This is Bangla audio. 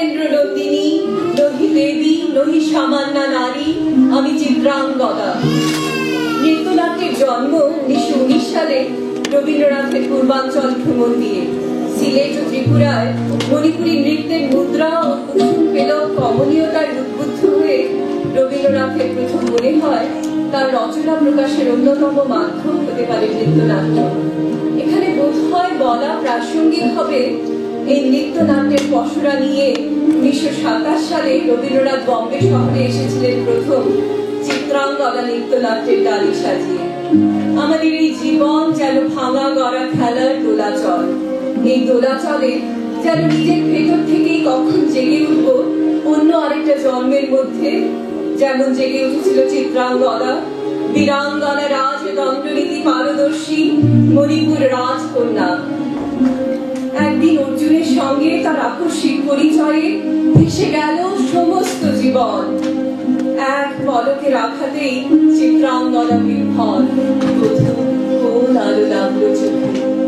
নন্দিনী নহি দেবী নহি সামান্য নারী, আমি চিত্রাঙ্গদা। নৃত্যনাট্যের জন্ম 1919 সালে রবীন্দ্রনাথের পূর্বাঞ্চল ভ্রমণ দিয়ে। সিলেট ও ত্রিপুরায় মণিপুরী নৃত্যের মুদ্রা ও কুসুম পেলক কমনীয়তায় উদ্বুদ্ধ হয়ে রবীন্দ্রনাথের প্রথম মনে হয় তার রচনা প্রকাশের অন্যতম মাধ্যম হতে পারে নৃত্যনাট্য। এখানে বোধহয় বলা প্রাসঙ্গিক হবে এই নৃত্যনাট্যের পসরা নিয়ে 1927 সালে রবীন্দ্রনাথ বম্বে শহরে এসেছিলেন প্রথম চিত্রাঙ্গদা নৃত্যনাট্যের ডালি সাজিয়ে। আমাদের এই জীবন যেন ভাঙা গড়া খেলার দোলাচল। এই দোলাচলে যেন নিজের ভেতর থেকেই কখন জেগে উঠব অন্য আরেকটা জন্মের মধ্যে, যেমন জেগে উঠেছিল চিত্রাঙ্গদা, বীরাঙ্গনা রাজ দণ্ডনীতি পারদর্শী মণিপুর রাজকন্যা। একদিন অর্জুনের সঙ্গে তার আকস্মিক পরিচয়ে ভেসে গেল সমস্ত জীবন। এক পলকের আঘাতেই চিত্রাঙ্গদা বিভ্বল, প্রথম কোন আলো লাগলো চোখে।